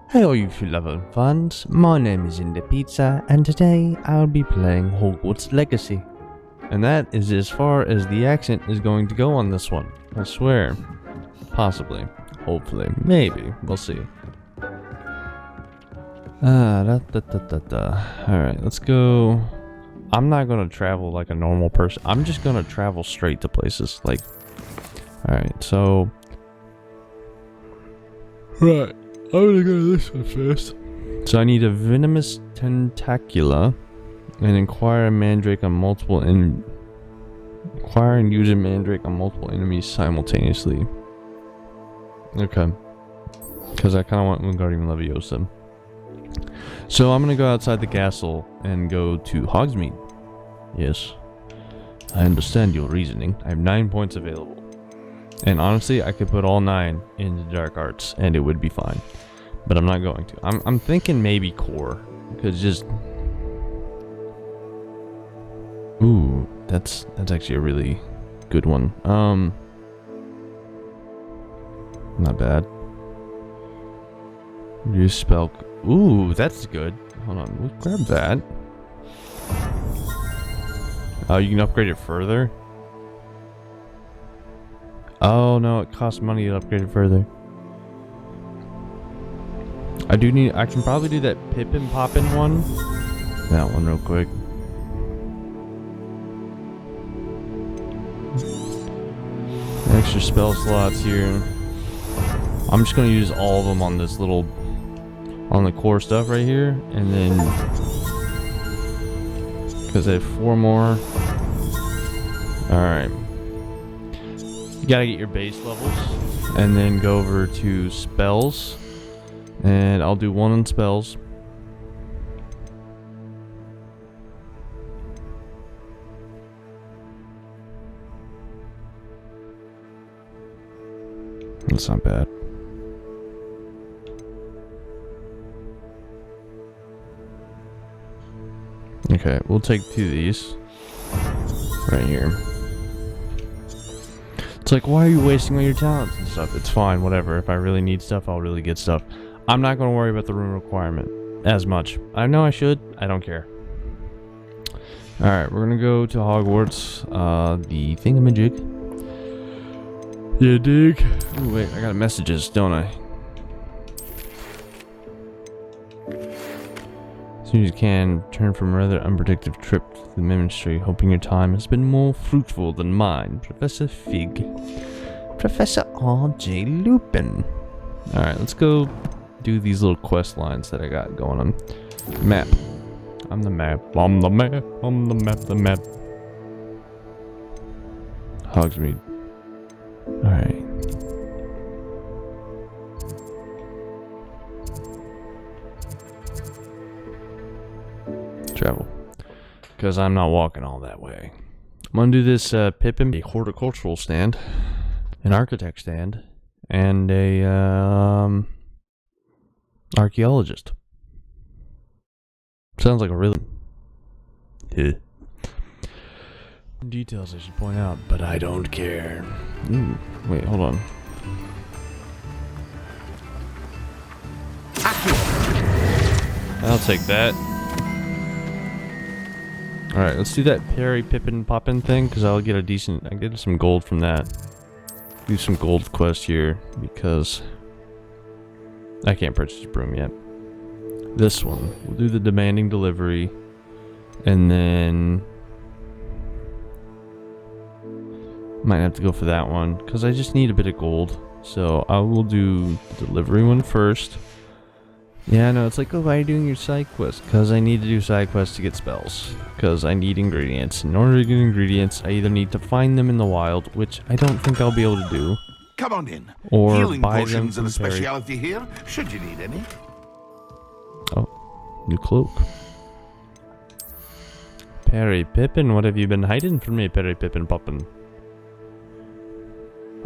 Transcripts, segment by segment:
Hey all you loving fans, my name is Inda Pizza and today I'll be playing Hogwarts Legacy. And that is as far as the accent is going to go on this one, I swear. Possibly, hopefully, maybe, we'll see. Alright, let's go. I'm not gonna travel like a normal person, I'm just gonna travel straight to places, like... Alright, so... Right. I'm gonna go to this one first. So I need a venomous tentacula and inquire a mandrake on multiple inquire and use a mandrake on multiple enemies simultaneously. Okay. Because I kind of want Wingardium Leviosa. So I'm gonna go outside the castle and go to Hogsmeade. Yes. I understand your reasoning. I have 9 points available. And honestly, I could put all 9 into dark arts and it would be fine. But I'm not going to. I'm thinking maybe core. Because just... Ooh, that's actually a really good one. Not bad. Use spell... Ooh, that's good. Hold on, we'll grab that. Oh, you can upgrade it further? Oh no, it costs money to upgrade it further. I can probably do that Pippin Poppin one. That one real quick. Extra spell slots here. I'm just gonna use all of them on this little, on the core stuff right here, and then, because I have 4 more. Alright. You gotta get your base levels, and then go over to spells. And I'll do 1 on spells. That's not bad. Okay, we'll take 2 of these. Right here. It's like, why are you wasting all your talents and stuff? It's fine, whatever. If I really need stuff, I'll really get stuff. I'm not going to worry about the room requirement as much. I know I should. I don't care. Alright, we're going to go to Hogwarts. The thingamajig. Yeah, dig. Ooh, wait, I got messages, don't I? As soon as you can, return from a rather unpredictable trip to the ministry, hoping your time has been more fruitful than mine. Professor Fig. Professor R.J. Lupin. Alright, let's go do these little quest lines that I got going on. Map. I'm the map. I'm the map. I'm the map. The map. Hogsmeade. Alright. Travel. Because I'm not walking all that way. I'm gonna do this Pippin, a horticultural stand, an architect stand, and a archaeologist. Sounds like a really details I should point out, but I don't care. Ooh, wait, hold on. I'll take that. Alright, let's do that Perry Pippin Poppin thing, because I'll get a decent... I get some gold from that. Do some gold quest here, because I can't purchase a broom yet. This one. We'll do the demanding delivery, and then... Might have to go for that one, because I just need a bit of gold. So I will do the delivery one first. Yeah, no, it's like, oh, why are you doing your side quest? Because I need to do side quests to get spells. Because I need ingredients. In order to get ingredients, I either need to find them in the wild, which I don't think I'll be able to do. Come on in. Or Healing buy potions them are from a Perry. speciality here, should you need any. Oh, new cloak. Perry Pippin, what have you been hiding from me, Perry Pippin Poppin?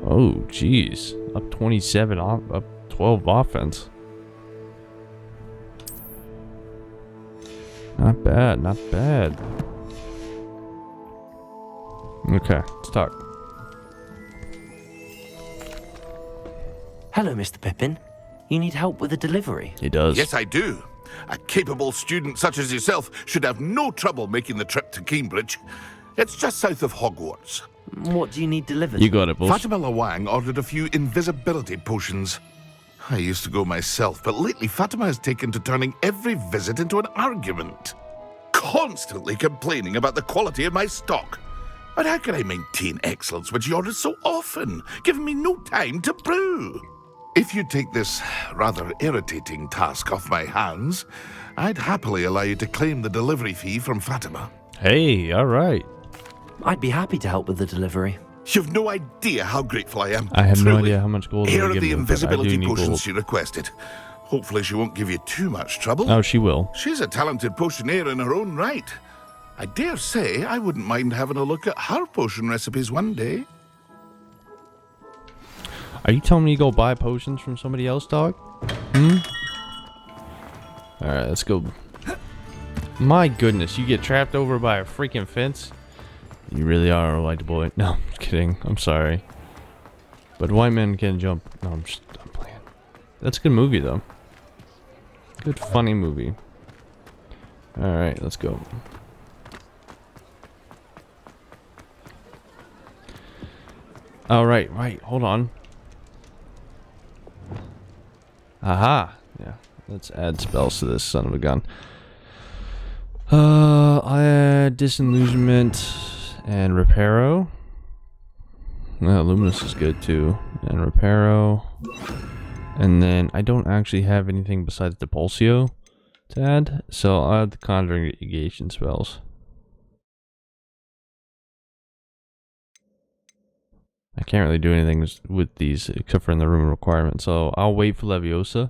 Oh, jeez. Up 27, up 12 offense. Not bad, not bad. Okay, let's talk. Hello, Mr. Pippin. You need help with the delivery? He does. Yes, I do. A capable student such as yourself should have no trouble making the trip to Cambridge. It's just south of Hogwarts. What do you need delivered? You got it, boss. Fatima Lawang ordered a few invisibility potions. I used to go myself, but lately Fatima has taken to turning every visit into an argument. Constantly complaining about the quality of my stock. But how can I maintain excellence when she orders so often, giving me no time to brew? If you take this rather irritating task off my hands, I'd happily allow you to claim the delivery fee from Fatima. Hey, all right. I'd be happy to help with the delivery. You've no idea how grateful I am. I have no Truly. idea how much gold Here they are give the me, but I do invisibility need potions gold. she requested. Hopefully she won't give you too much trouble. Oh, she will. She's a talented potioneer in her own right. I dare say I wouldn't mind having a look at her potion recipes one day. Are you telling me you go buy potions from somebody else, dog? Alright, let's go. My goodness, you get trapped over by a freaking fence? You really are a white boy. No, I'm kidding. I'm sorry. But white men can jump. No, I'm playing. That's a good movie, though. Good, funny movie. Alright, let's go. Alright, right, hold on. Aha! Yeah, let's add spells to this son of a gun. I add Disillusionment and Reparo. Well, Luminous is good too. And Reparo. And then I don't actually have anything besides Depulsio to add, so I'll add the Conjuring Negation spells. I can't really do anything with these except for in the room requirement, so I'll wait for Leviosa,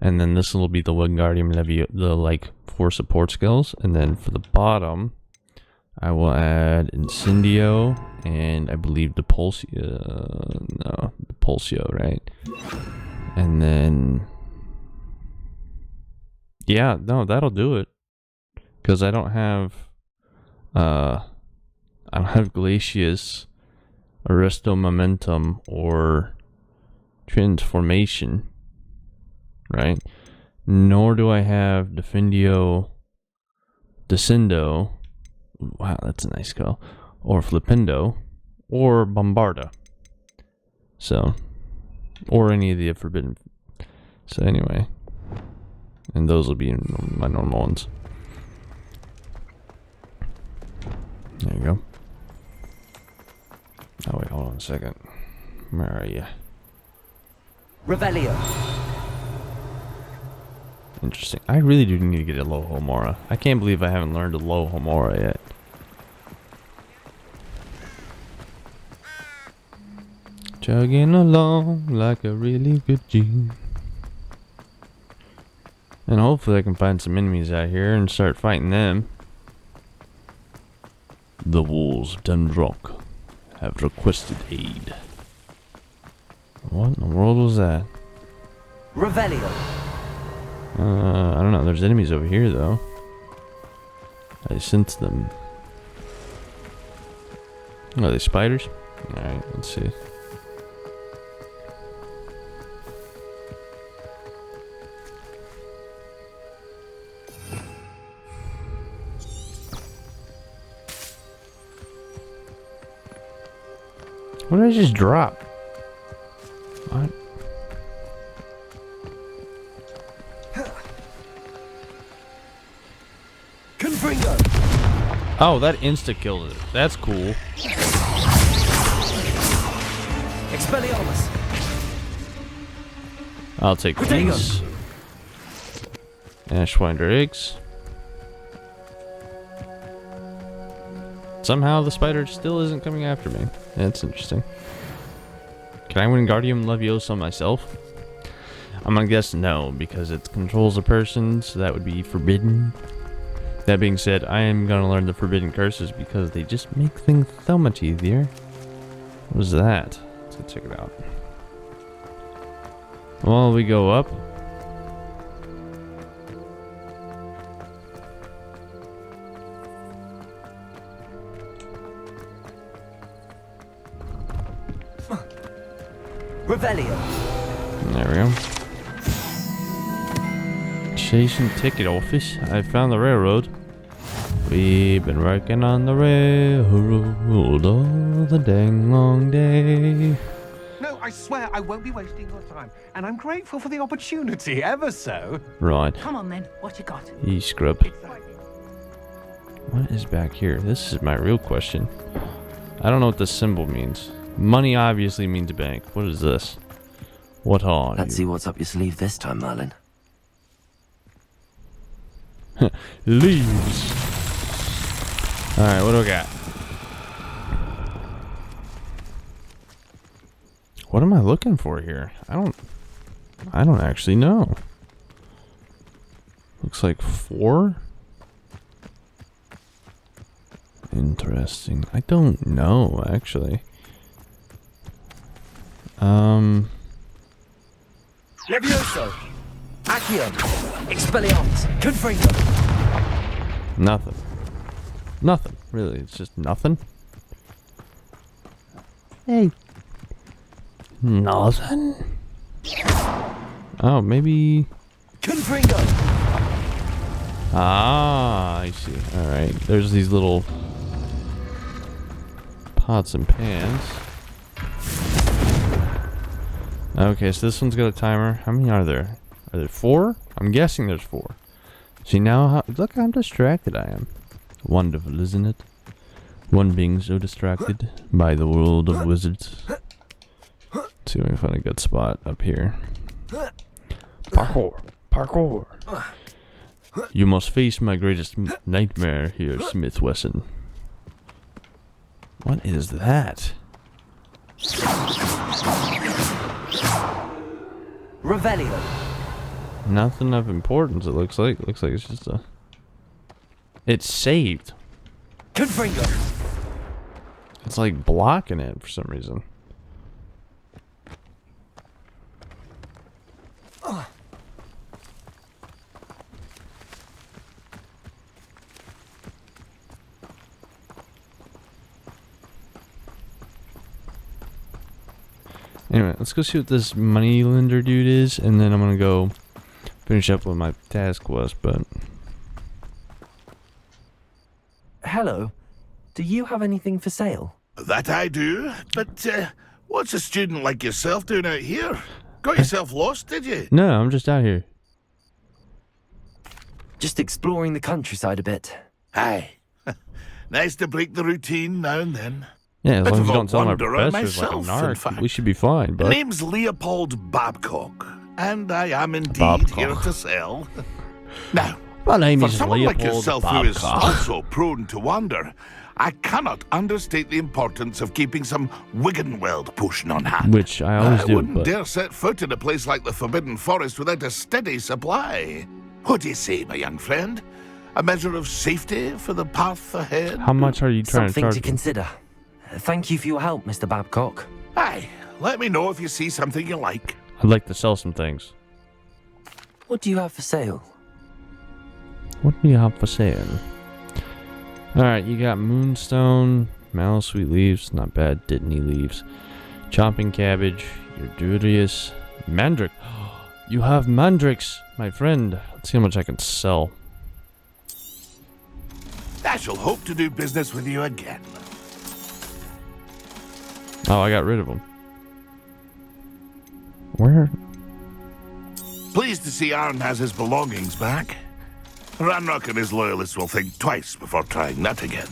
and then this will be the Wingardium Leviosa, the like 4 support skills, and then for the bottom, I will add Incendio and I believe Depulsio, no, Depulsio, right? And then, yeah, no, that'll do it, because I don't have Glacius, Arresto Momentum, or Transformation, right? Nor do I have Defendio, Descendo, wow, that's a nice spell, or Flipendo, or Bombarda. So, or any of the forbidden. So anyway, and those will be my normal ones. There you go. Oh wait, hold on a second. Where are you? Revelio. Interesting. I really do need to get a low Homora. I can't believe I haven't learned a low Homora yet. Chugging along like a really good G. And hopefully I can find some enemies out here and start fighting them. The wolves of Dundrock have requested aid. What in the world was that? Revelio. I don't know. There's enemies over here, though. I sense them. Are they spiders? Alright, let's see. What did I just drop? What? Confringo. Oh, that insta-killed it. That's cool. Expelliarmus. I'll take these. Ashwinder eggs. Somehow the spider still isn't coming after me. That's interesting. Can I Wingardium Leviosa myself? I'm gonna guess no, because it controls a person, so that would be forbidden. That being said, I am gonna learn the forbidden curses because they just make things so much easier. What is that? Let's go check it out. Well, we go up. Revelio. There we go. Station ticket office. I found the railroad. We've been working on the railroad all the dang long day. No, I swear I won't be wasting your time. And I'm grateful for the opportunity, ever so. Right. Come on then, what you got? You scrub. What is back here? This is my real question. I don't know what this symbol means. Money obviously means bank. What is this? What are Let's you? see what's up your sleeve this time, Merlin. Leaves. Alright, what do I got? What am I looking for here? I don't actually know. Looks like 4? Interesting. I don't know, actually. Levioso! Accio! Expelliarmus! Confringo! Nothing. Nothing, really. It's just nothing. Hey. Nothing? Oh, maybe... Confringo! Ah, I see. Alright, there's these little pots and pans. Okay, so this one's got a timer. How many are there? Are there 4? I'm guessing there's 4. See now, look how distracted I am. Wonderful, isn't it? One being so distracted by the world of wizards. Let's see if I can find a good spot up here. Parkour! Parkour! You must face my greatest nightmare here, Smith Wesson. What is that? Revelio! Nothing of importance, it looks like. It looks like it's just a... It's saved. Confringo! It's like blocking it for some reason. Anyway, let's go see what this money lender dude is, and then I'm gonna go finish up what my task was, but... Hello. Do you have anything for sale? That I do, but what's a student like yourself doing out here? Got yourself lost, did you? No, I'm just out here. Just exploring the countryside a bit. Aye. Nice to break the routine now and then. Yeah, as Bit long as of you a don't tell my wanderer professors like a myself, in narc, fact. we should be fine, but... Name's Leopold Babcock, and I am indeed Babcock. here to sell. Now, My name for is someone like Leopold yourself who is Babcock. also prone to wander, I cannot understate the importance of keeping some Wiggenweld potion on hand. Which I always I do, wouldn't but... dare set foot in a place like the Forbidden Forest without a steady supply. What do you say, my young friend? A measure of safety for the path ahead? How much are you trying Something to to charge? consider. Thank you for your help, Mr. Babcock. Aye, let me know if you see something you like. I'd like to sell some things. What do you have for sale? What do you have for sale? Alright, you got Moonstone, Mallow-sweet leaves, not bad, Dittany leaves, Chomping cabbage, Urdurius, Mandrake. You have Mandrakes, my friend. Let's see how much I can sell. I shall hope to do business with you again. Oh, I got rid of them. Where? Pleased to see Arn has his belongings back. Ranrock and his loyalists will think twice before trying that again.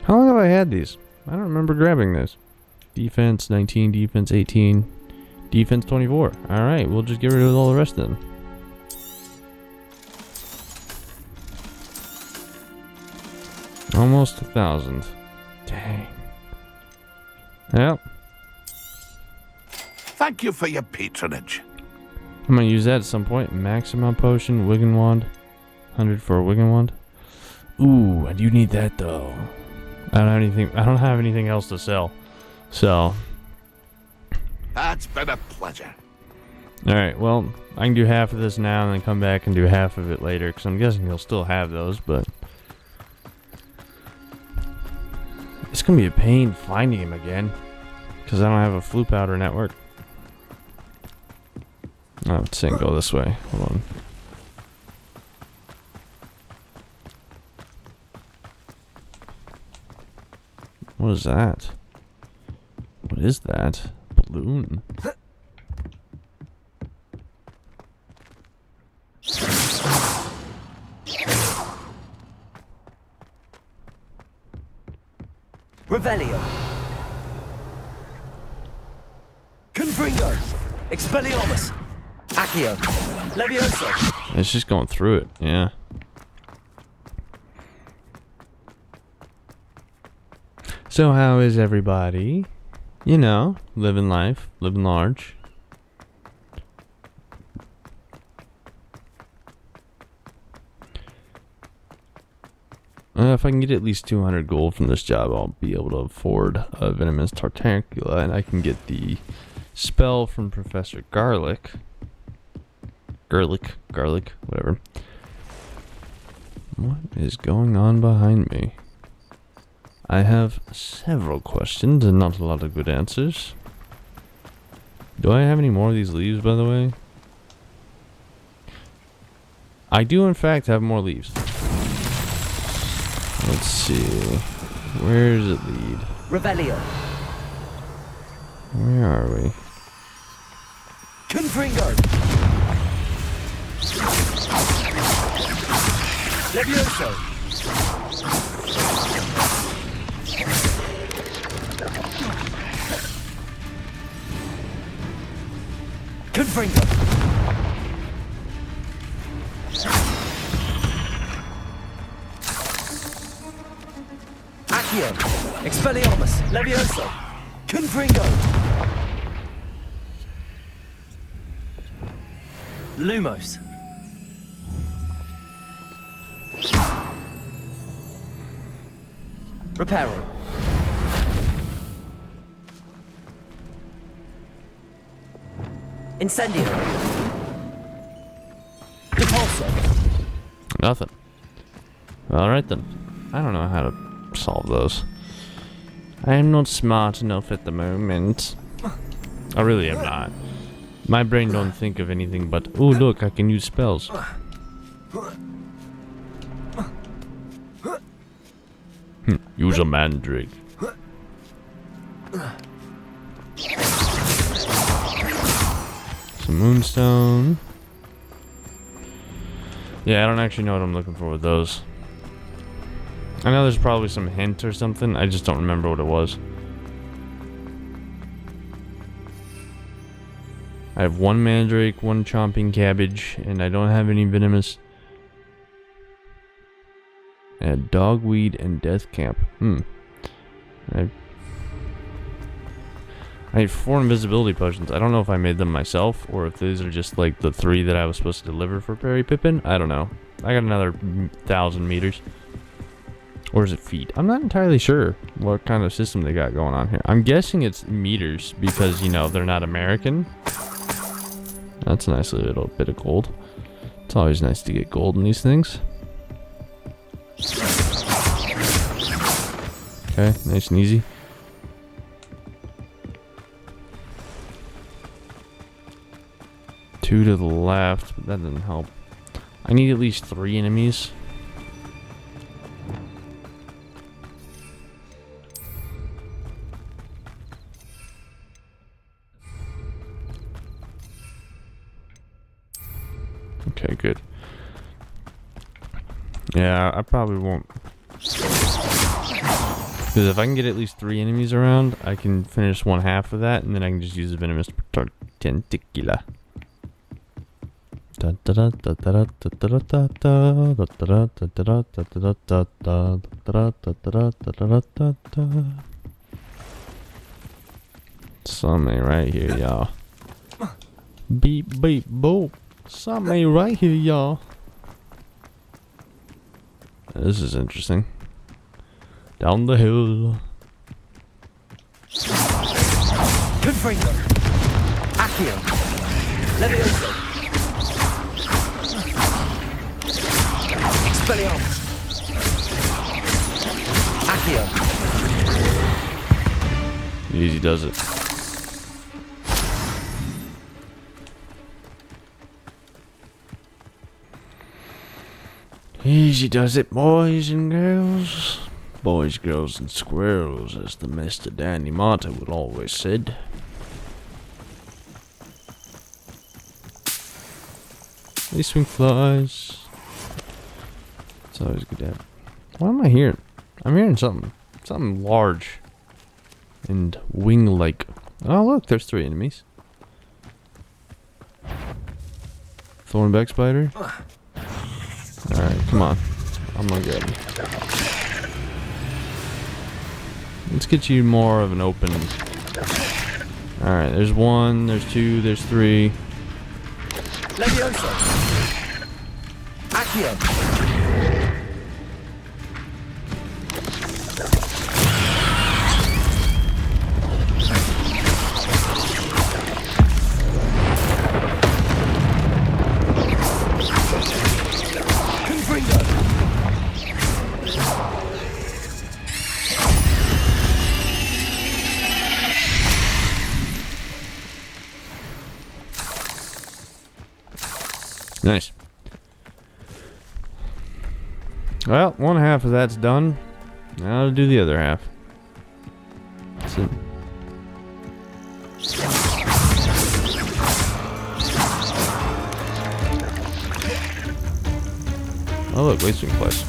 How long have I had these? I don't remember grabbing this. Defense 19, defense 18, defense 24. Alright, we'll just get rid of all the rest of them. Almost 1,000. Dang. Yep. Thank you for your patronage. I'm gonna use that at some point. Maximum potion, Wiggen Wand. 100 for a Wiggen Wand. Ooh, I do need that though. I don't have anything else to sell. So. That's been a pleasure. Alright, well, I can do half of this now and then come back and do half of it later, because I'm guessing he'll still have those, but... It's gonna be a pain finding him again. Because I don't have a flu powder network. Oh, it's saying go this way. Hold on. What is that? What is that? Balloon. Revelio. Confringo. Expelliarmus. Accio. Levioso. It's just going through it, yeah. So how is everybody? You know, living life, living large. If I can get at least 200 gold from this job, I'll be able to afford a venomous tartantula, and I can get the spell from Professor Garlic, whatever. What is going on behind me? I have several questions and not a lot of good answers. Do I have any more of these leaves, by the way? I do, in fact, have more leaves. Let's see. Where does it lead? Revelio. Where are we? Confringo. Levioso. Confringo. Accio. Expelliarmus. Levioso. Confringo. Lumos. Reparo. Incendio. Repulso. Nothing. Alright then. I don't know how to solve those. I am not smart enough at the moment. I really am not. My brain don't think of anything but, oh look, I can use spells. Use a mandrake. Some moonstone. Yeah, I don't actually know what I'm looking for with those. I know there's probably some hint or something. I just don't remember what it was. I have one mandrake, one chomping cabbage, and I don't have any venomous. And dogweed and death camp. I have 4 invisibility potions. I don't know if I made them myself or if these are just like the 3 that I was supposed to deliver for Perry Pippin. I don't know. I got another 1,000 meters. Or is it feet? I'm not entirely sure what kind of system they got going on here. I'm guessing it's meters because, you know, they're not American. That's a nice little bit of gold. It's always nice to get gold in these things. Okay, nice and easy. Two to the left, but that didn't help. I need at least 3 enemies. Okay, good. Yeah, I probably won't. Because if I can get at least 3 enemies around, I can finish 1/2 of that, and then I can just use the venomous tentacula. Something right here, y'all. Beep beep boop. Something right here, y'all. This is interesting. Down the hill. Confringo. Accio. Levioso. Expelliarmus. Accio. Easy does it. Easy does it, boys and girls. Boys, girls, and squirrels, as the Mr. Danny Marta would always said. They swing flies. It's always good to have. What am I hearing? I'm hearing something. Something large. And wing-like. Oh, look, there's 3 enemies. Thornback spider. Alright, come on. I'm gonna get him. Let's get you more of an open. Alright, there's 1, there's 2, there's 3. Levioso. Accio. Nice. Well, 1/2 of that's done. Now to do the other half. That's it. Oh look, wasting place.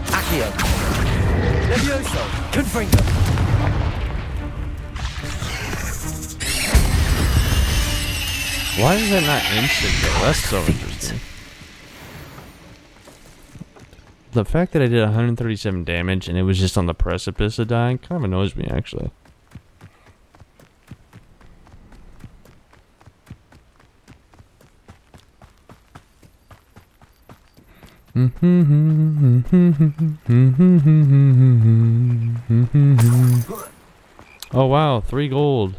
Accio. Levioso. Confringo. Why is that not instant though? That's so interesting. The fact that I did 137 damage and it was just on the precipice of dying kind of annoys me actually. Oh wow, 3 gold.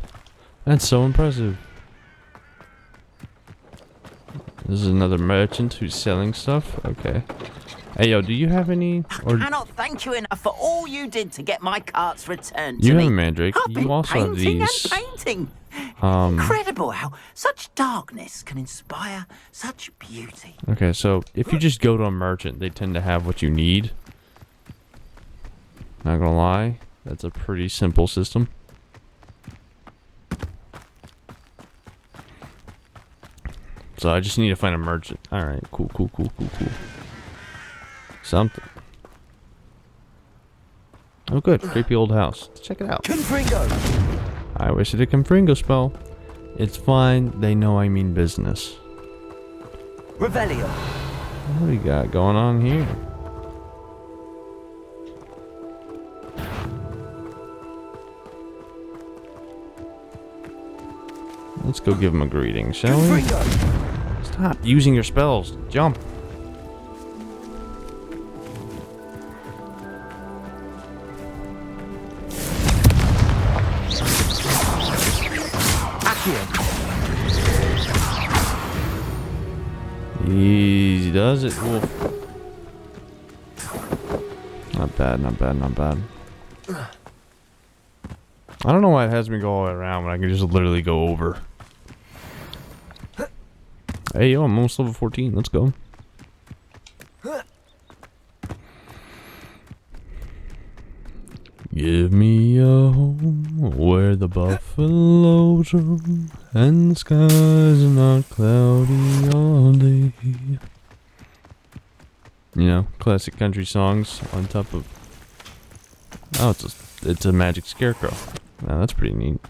That's so impressive. This is another merchant who's selling stuff. Okay. Hey yo, do you have any? I cannot thank you enough for all you did to get my carts returned to you me. have a mandrake. I've been You also have painting these. and painting. Incredible how such darkness can inspire such beauty. Okay, so if you just go to a merchant, they tend to have what you need. Not gonna lie, that's a pretty simple system. So I just need to find a merchant. Alright, cool. Something. Oh good, creepy old house. Let's check it out. Confringo. I wish it a Confringo spell. It's fine, they know I mean business. Revelio. What do we got going on here? Let's go give him a greeting, shall we? Confringo. Stop using your spells. Jump. Easy does it, wolf. Not bad. I don't know why it has me go all the way around when I can just literally go over. Hey, yo, I'm almost level 14. Let's go. Give me a home where the buffaloes roam and the skies are not cloudy all day. You know, classic country songs on top of. Oh, it's a magic scarecrow. Wow, that's pretty neat.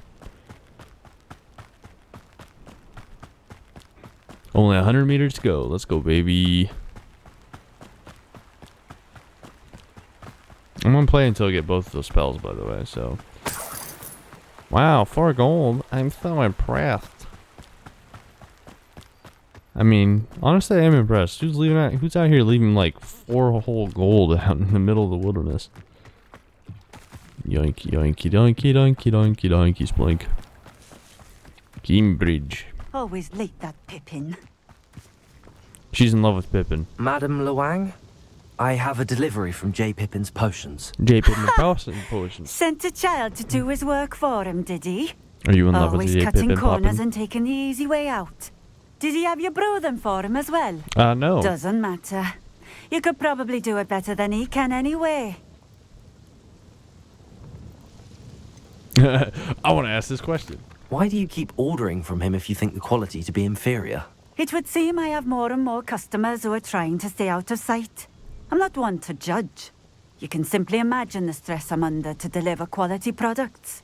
Only 100 meters to go. Let's go, baby. I'm gonna play until I get both of those spells, by the way, so. Wow, 4 gold. I'm so impressed. I mean, honestly, I am impressed. Who's out here leaving like 4 whole gold out in the middle of the wilderness? Yoinky, yoinky, doinky, doinky, doinky, doinky, splink. Cambridge. Always late, that Pippin. She's in love with Pippin. Madame Luang. I have a delivery from J. Pippin's Potions. J. Pippin Potions. Sent a child to do his work for him, did he? Are you in love with Always J. cutting Pippin corners Poppin? and taking the easy way out. Did he have you brew them for him as well? No. Doesn't matter. You could probably do it better than he can anyway. I want to ask this question. Why do you keep ordering from him if you think the quality to be inferior? It would seem I have more and more customers who are trying to stay out of sight. I'm not one to judge. You can simply imagine the stress I'm under to deliver quality products.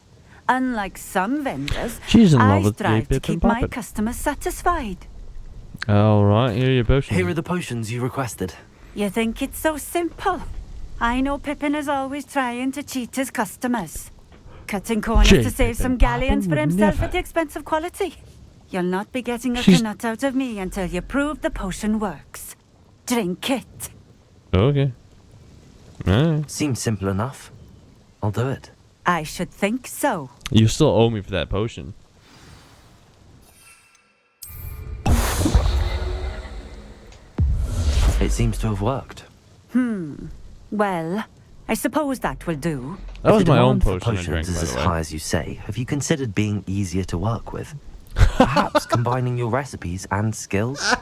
Unlike some vendors, She's in love I with J. strive to Pippin keep my Poppin. customers satisfied. All right, here are your potions. Here are the potions you requested. You think it's so simple? I know Pippin is always trying to cheat his customers. Cutting corners J. to save some Pippin galleons for Poppin would himself never. at the expense of quality. You'll not be getting a She's- nut out of me until you prove the potion works. Drink it. Okay. All right. Seems simple enough. I'll do it. I should think so. You still owe me for that potion. It seems to have worked. Well, I suppose that will do. That was If the my own demand for potion I drank, potions by is as the way. high as you say, have you considered being easier to work with? Perhaps combining your recipes and skills?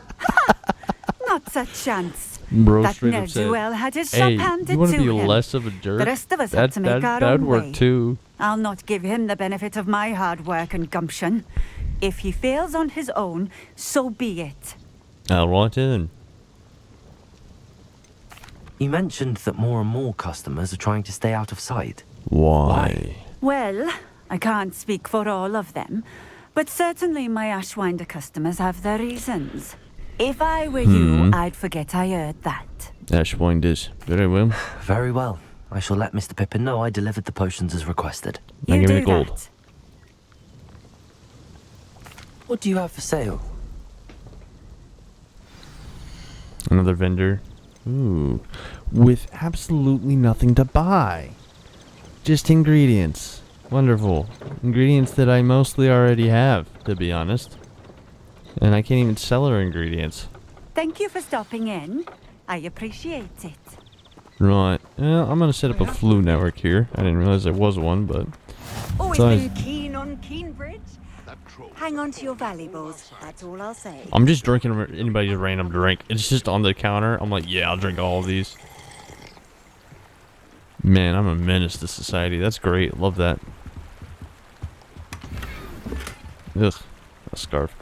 Not a chance. Bro That straight up said, ne'er-do-well had his hey, shop handed you want to to be him. less of a jerk? The rest of us have to make our that'd own work way. too. I'll not give him the benefit of my hard work and gumption. If he fails on his own, so be it. All right then. You mentioned that more and more customers are trying to stay out of sight. Why? Well, I can't speak for all of them, but certainly my Ashwinder customers have their reasons. If I were you, I'd forget I heard that. Ashwind is very well. Very well. I shall let Mr. Pippin know I delivered the potions as requested. Now You give me do gold. that. What do you have for sale? Another vendor. Ooh. With absolutely nothing to buy. Just ingredients. Wonderful. Ingredients that I mostly already have, to be honest. And I can't even sell her ingredients. Thank you for stopping in. I appreciate it. Right. Well, I'm gonna set up a flu network here. I didn't realize there was one, but Always So been keen on Keenbridge. Hang on to your valuables, that's all I'll say. I'm just drinking anybody's random drink. It's just on the counter. I'm like, yeah, I'll drink all of these. Man, I'm a menace to society. That's great. Love that. Ugh. A scarf.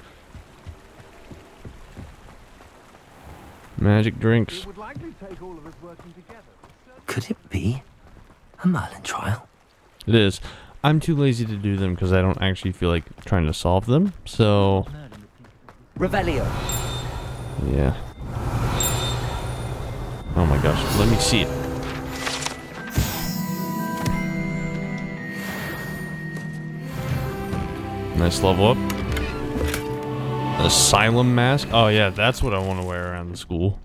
Magic drinks. Would likely take all of us working together. Could it be a Merlin trial? It is. I'm too lazy to do them because I don't actually feel like trying to solve them. So, Revelio. yeah. Oh my gosh. Let me see it. Nice level up. Asylum mask. Oh yeah, that's what I want to wear around the school.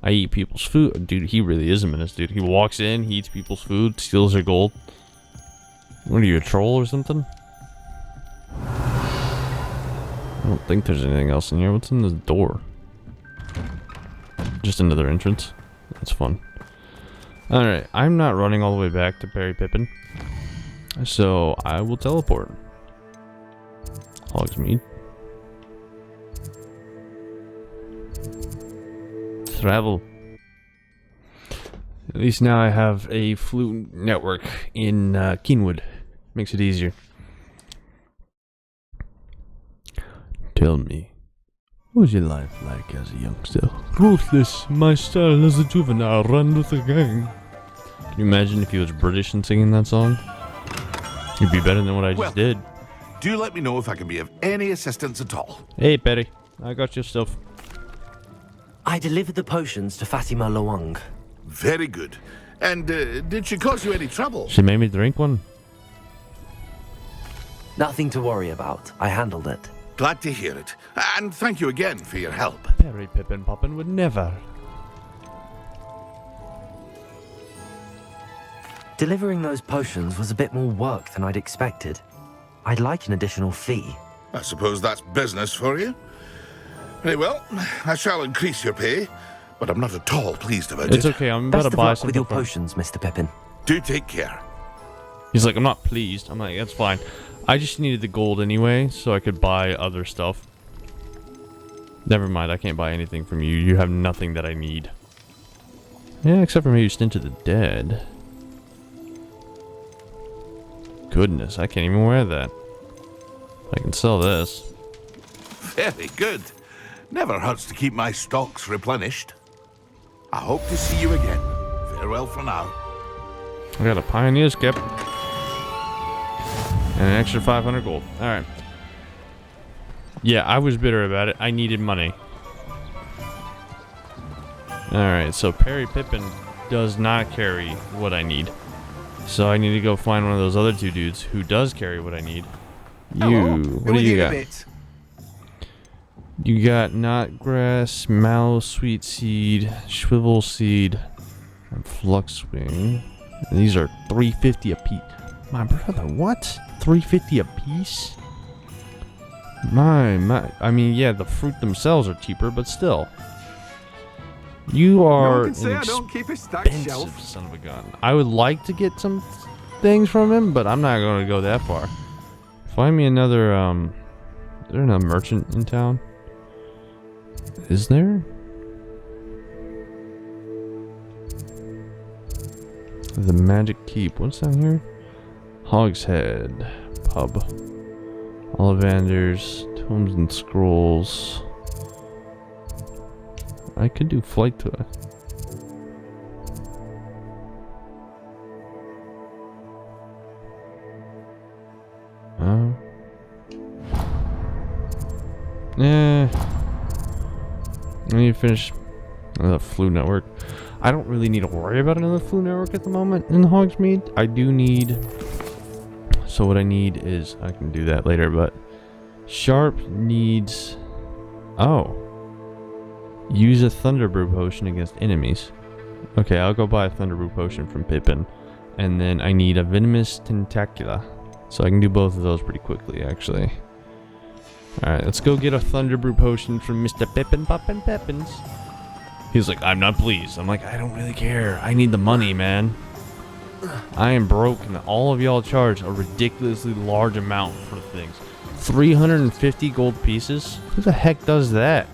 I eat people's food. Dude, he really is a menace, dude. He walks in, he eats people's food, steals their gold. What are you, a troll or something? I don't think there's anything else in here. What's in this door? Just another entrance. That's fun. Alright, I'm not running all the way back to Perry Pippin. So, I will teleport. Hogsmeade. Travel. At least now I have a flute network in Keenwood. Makes it easier. Tell me, what was your life like as a youngster? Ruthless, my style as a juvenile, run with the gang. Can you imagine if he was British and singing that song? It'd be better than what I just Well. did. Do let me know if I can be of any assistance at all. Hey, Betty, I got your stuff. I delivered the potions to Fatima Lawang. Very good. And did she cause you any trouble? She made me drink one. Nothing to worry about. I handled it. Glad to hear it. And thank you again for your help. Perry Pippin Poppin would never. Delivering those potions was a bit more work than I'd expected. I'd like an additional fee. I suppose that's business for you. Very well, I shall increase your pay, but I'm not at all pleased about It's it. okay, I'm about Best to of buy luck something with your from... potions, Mr. Pippin. Do take care. He's like, I'm not pleased. I'm like, that's fine. I just needed the gold anyway, so I could buy other stuff. Never mind, I can't buy anything from you. You have nothing that I need. Yeah, except for maybe Stint of the Dead. Goodness, I can't even wear that. I can sell this. Very good. Never hurts to keep my stocks replenished. I hope to see you again. Farewell for now. I got a Pioneer Skip. And an extra 500 gold. Alright. Yeah, I was bitter about it. I needed money. Alright, so Perry Pippin does not carry what I need. So I need to go find one of those other two dudes who does carry what I need. What do you got? You got knotgrass, mallow sweet seed, swivel seed, and fluxwing. And these are 350 a piece. My brother, what? 350 a piece? My. I mean, yeah, the fruit themselves are cheaper, but still. You are No one can say an I don't keep a stacked expensive shelf. son of a gun. I would like to get some things from him, but I'm not going to go that far. Find me another, is there another merchant in town? Is there? The Magic Keep. What's down here? Hogshead Pub. Ollivanders. Tomes and Scrolls. I could do flight to it. Yeah. I need to finish the flu network. I don't really need to worry about another flu network at the moment in Hogsmeade. I do need... So what I need is... I can do that later, but... Sharp needs... Oh. Use a Thunderbrew potion against enemies. Okay, I'll go buy a Thunderbrew potion from Pippin. And then I need a Venomous Tentacula. So I can do both of those pretty quickly, actually. Alright, let's go get a Thunderbrew potion from Mr. Pippin Poppin' Pippins. He's like, I'm not pleased. I'm like, I don't really care. I need the money, man. I am broke and all of y'all charge a ridiculously large amount for things. 350 gold pieces? Who the heck does that?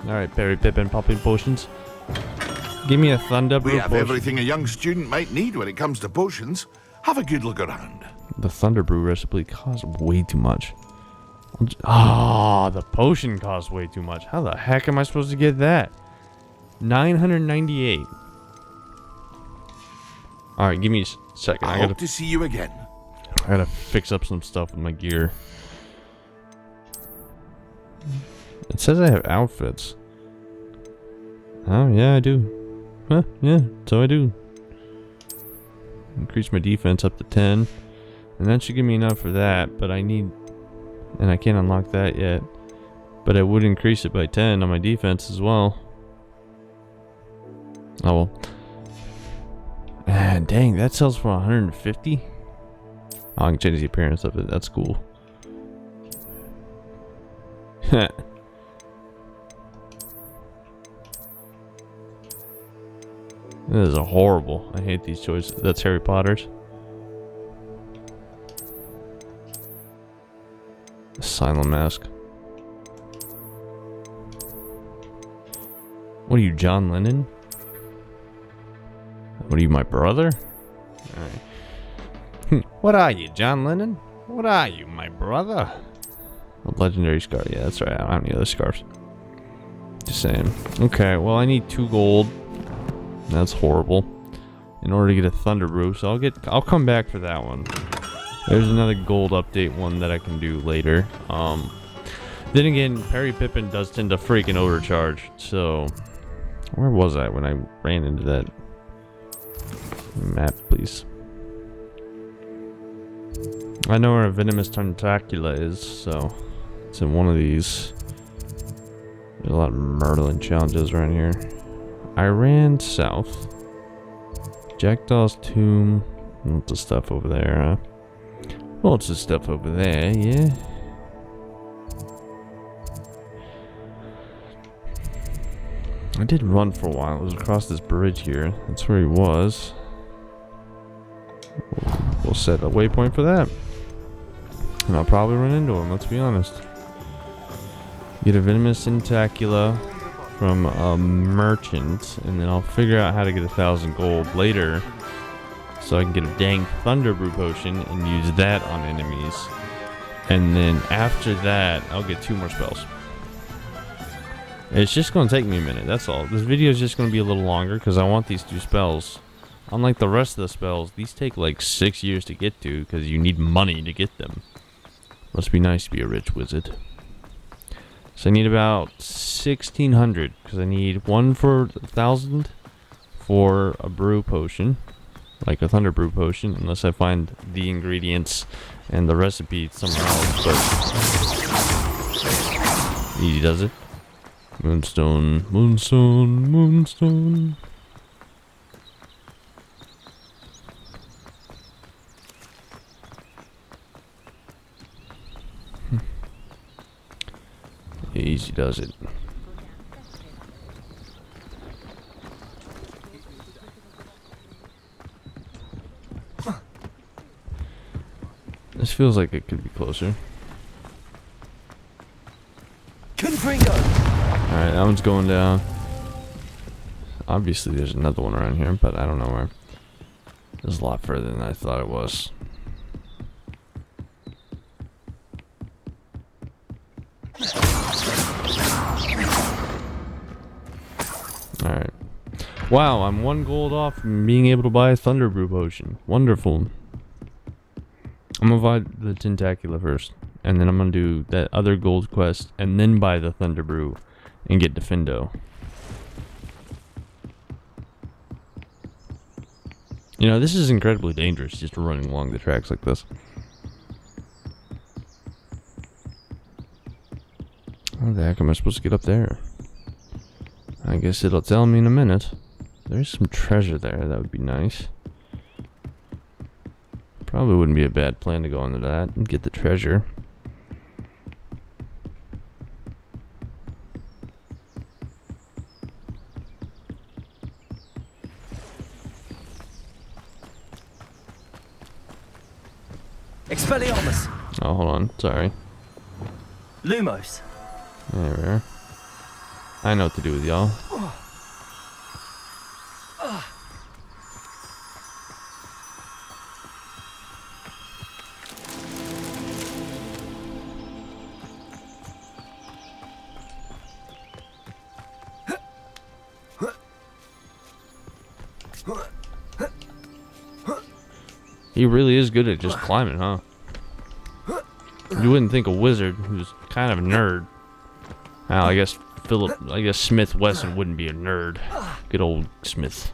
Alright, Perry Pippin Poppin' Potions. Give me a Thunderbrew We have potion. everything a young student might need when it comes to potions. Have a good look around. The Thunderbrew recipe costs way too much. The potion costs way too much. How the heck am I supposed to get that? 998. Alright, give me a second. I hope to see you again. I gotta fix up some stuff with my gear. It says I have outfits. Oh, yeah, I do. Huh, yeah, so I do. Increase my defense up to 10. And that should give me enough for that, but I need... And I can't unlock that yet. But I would increase it by 10 on my defense as well. Oh well. Dang, that sells for 150? Oh, I can change the appearance of it. That's cool. This is horrible. I hate these choices. That's Harry Potter's. Asylum mask. What are you, John Lennon? What are you, my brother? Alright. What are you, John Lennon? What are you, my brother? A legendary scarf. Yeah, that's right. I don't have any other scarves. Just saying. Okay, well, I need 2 gold. That's horrible. In order to get a Thunderbrew, so I'll come back for that one. There's another gold update one that I can do later. Then again, Perry Pippin does tend to freaking overcharge, so... Where was I when I ran into that map, please? I know where a Venomous Tentacula is, so... It's in one of these. There's a lot of Merlin challenges around here. I ran south. Jackdaw's Tomb. What's the stuff over there, huh? What's the stuff over there, yeah? I did run for a while. It was across this bridge here. That's where he was. We'll set a waypoint for that. And I'll probably run into him, let's be honest. Get a venomous tentacula from a merchant, and then I'll figure out how to get 1,000 gold later so I can get a dang thunder brew potion and use that on enemies. And then after that, I'll get 2 more spells. It's just going to take me a minute, that's all. This video is just going to be a little longer because I want these 2 spells. Unlike the rest of the spells, these take like 6 years to get to because you need money to get them. Must be nice to be a rich wizard. So I need about 1,600 because I need 1 for 1,000 for a brew potion. Like a thunder brew potion, unless I find the ingredients and the recipe somewhere else, but easy does it. Moonstone, moonstone, moonstone. Easy does it. This feels like it could be closer. Alright, that one's going down. Obviously there's another one around here, but I don't know where. It's a lot further than I thought it was. Alright. Wow, I'm 1 gold off from being able to buy a thunder brew potion. Wonderful. I'm gonna buy the tentacula first, and then I'm gonna do that other gold quest, and then buy the thunder brew and get Defendo. You know, this is incredibly dangerous, just running along the tracks like this. How the heck am I supposed to get up there? I guess it'll tell me in a minute. There's some treasure there, that would be nice. Probably wouldn't be a bad plan to go into that and get the treasure. Expelliarmus. Oh, hold on. Sorry. Lumos. There we are. I know what to do with y'all. He really is good at just climbing, huh? You wouldn't think a wizard who's kind of a nerd. Well, I guess Smith Wesson wouldn't be a nerd. Good old Smith.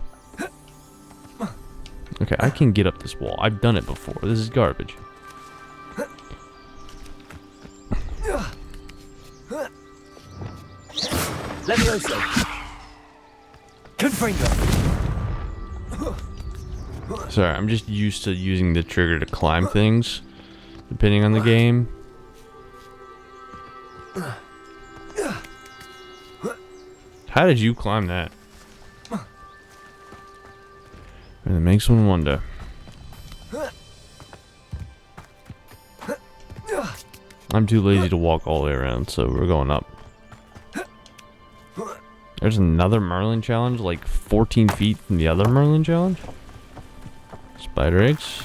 Okay, I can get up this wall. I've done it before. This is garbage. Levioso. Confringo. Sorry, I'm just used to using the trigger to climb things, depending on the game. How did you climb that? And it makes one wonder. I'm too lazy to walk all the way around, so we're going up. There's another Merlin challenge, like 14 feet from the other Merlin challenge. Spider eggs.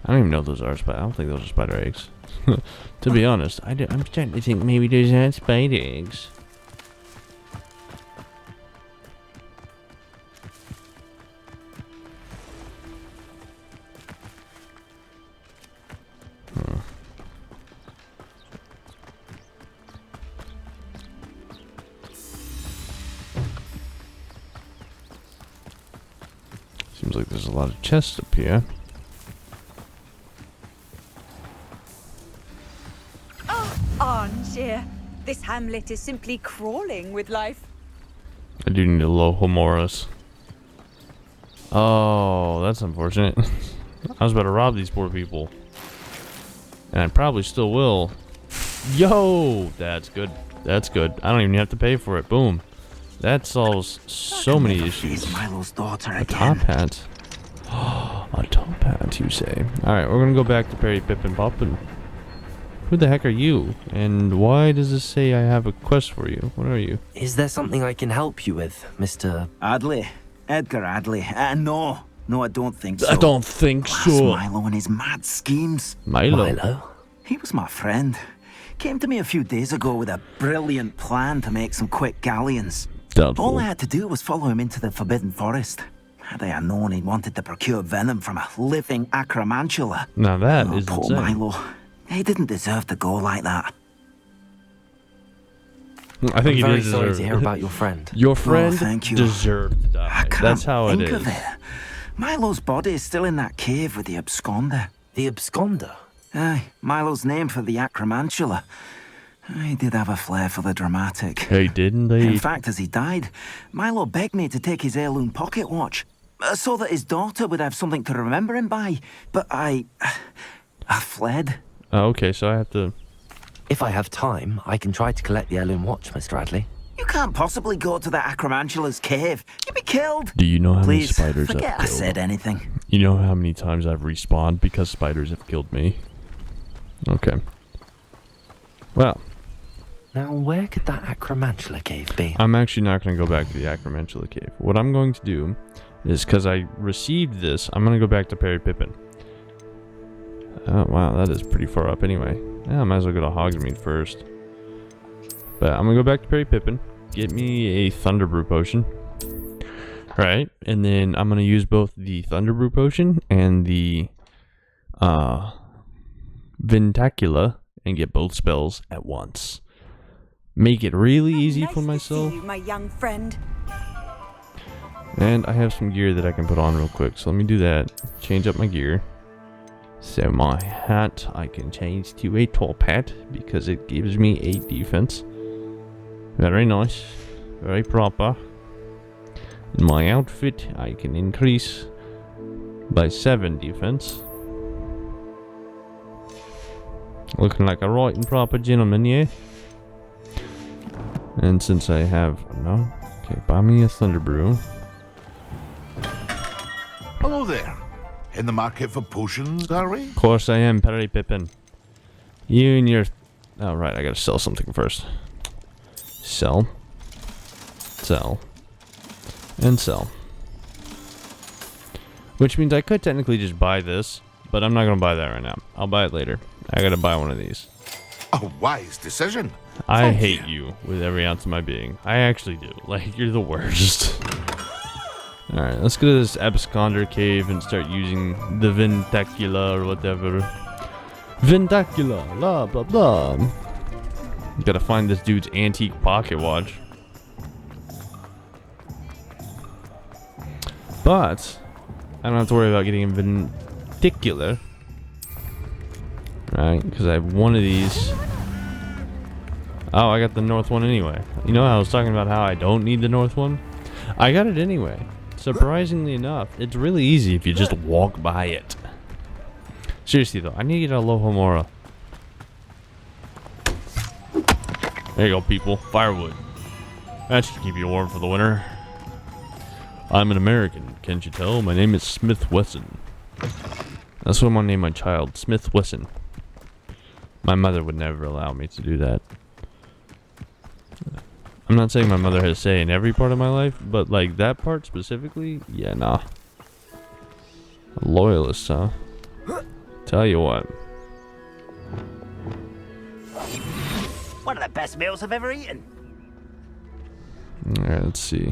I don't even know if those are spider. I don't think those are spider eggs. To be honest, I'm starting to think maybe those aren't spider eggs. Seems like there's a lot of chests up here. Armchair. This hamlet is simply crawling with life. I do need a Lohomoros. Oh, that's unfortunate. I was about to rob these poor people. And I probably still will. Yo! That's good. That's good. I don't even have to pay for it. Boom. That solves so many issues. It's Milo's daughter A again. top hat. A top hat, you say? Alright, we're gonna go back to Perry, Pip, and Pop. And who the heck are you? And why does this say I have a quest for you? What are you? Is there something I can help you with, Mr. Adley. Edgar Adley. No. No, I don't think so. I don't think Blast so. Milo and his mad schemes. Milo. He was my friend. Came to me a few days ago with a brilliant plan to make some quick galleons. Doubtful. All I had to do was follow him into the Forbidden Forest. Had I known he wanted to procure venom from a living acromantula. Now that is poor insane. Milo. He didn't deserve to go like that. I think I'm he very did sorry deserve to it. hear about your friend. Your friend thank you. deserved to die. I can't That's how it think is. of it. Milo's body is still in that cave with the absconder. The absconder? Aye, Milo's name for the acromantula. He did have a flair for the dramatic. Hey, didn't they? In fact, as he died, Milo begged me to take his heirloom pocket watch, so that his daughter would have something to remember him by. But I fled. Oh, okay, so I have to... If I have time, I can try to collect the heirloom watch, Mr. Adley. You can't possibly go to the acromantula's cave. You'd be killed. Do you know how many Please, spiders forget I've I killed? said anything. You know how many times I've respawned because spiders have killed me? Okay. Well, Now, where could that acromantula cave be? I'm actually not going to go back to the Acromantula Cave. What I'm going to do is, because I received this, I'm going to go back to Perry Pippin. Oh, wow, that is pretty far up anyway. Yeah, I might as well go to Hogsmeade first. But I'm going to go back to Perry Pippin, get me a Thunder Brew Potion. Right, and then I'm going to use both the Thunder Brew Potion and the Ventacula and get both spells at once. Make it really easy for myself. my young friend. And I have some gear that I can put on real quick. So let me do that. Change up my gear. So my hat I can change to a top hat because it gives me 8 defense. Very nice. Very proper. And my outfit I can increase by 7 defense. Looking like a right and proper gentleman, yeah? And since I have... No? Okay, buy me a Thunder Brew. Hello there. In the market for potions, are we? Of course I am, Perry Pippin. You and your... Oh, right, I gotta sell something first. Sell. Sell. And sell. Which means I could technically just buy this, but I'm not gonna buy that right now. I'll buy it later. I gotta buy one of these. A wise decision. I Thank hate you with every ounce of my being. I actually do. Like, you're the worst. Alright, let's go to this Absconder cave and start using the Ventacula or whatever. Ventacula, blah blah blah. Gotta find this dude's antique pocket watch. But I don't have to worry about getting a Venticular. Right, because I have one of these. Oh, I got the north one anyway. You know, I was talking about how I don't need the north one. I got it anyway. Surprisingly enough, it's really easy if you just walk by it. Seriously though, I need to get a Alohomora. There you go, people. Firewood. That should keep you warm for the winter. I'm an American, can't you tell? My name is Smith Wesson. That's what I'm gonna name my child, Smith Wesson. My mother would never allow me to do that. I'm not saying my mother has a say in every part of my life, but like that part specifically, yeah, nah. A loyalist, huh? Tell you what. One of the best meals I've ever eaten. Alright, let's see.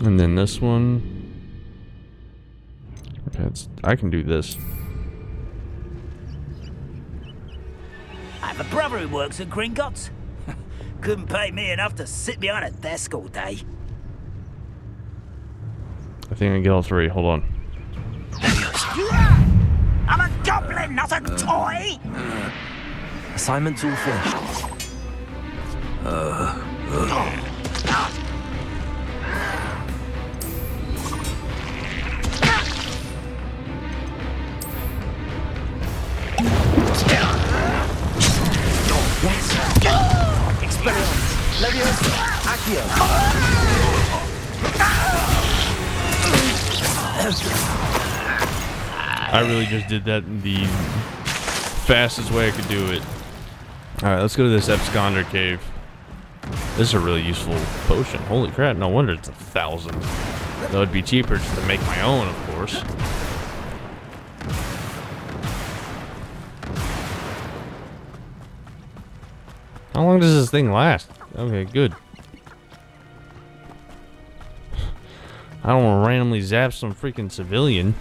And then this one. Okay, I can do this. I have a brother who works at Gringotts. Couldn't pay me enough to sit behind a desk all day. I think I can get all 3. Hold on. I'm a goblin, not a toy! Assignment's all finished. I really just did that in the fastest way I could do it. Alright, let's go to this absconder cave. This is a really useful potion. Holy crap, no wonder it's 1,000. That would be cheaper just to make my own, of course. How long does this thing last? Okay, good. I don't want to randomly zap some freaking civilian.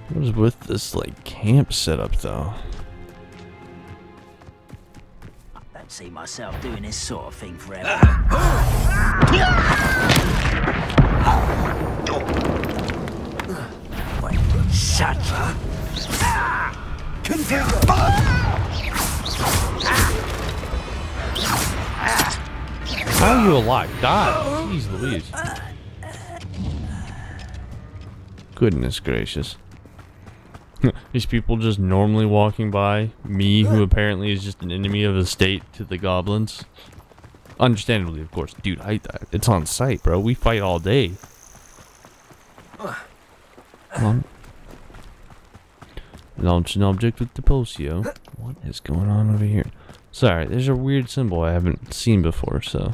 What is with this, like, camp setup, though? I don't see myself doing this sort of thing forever. Wait, shut up. How are you alive? Die! Jeez Louise. Goodness gracious. These people just normally walking by. Me, who apparently is just an enemy of the state to the goblins. Understandably, of course. Dude, it's on site, bro. We fight all day. Launch an object with Deposio. What is going on over here? Sorry, there's a weird symbol I haven't seen before, so...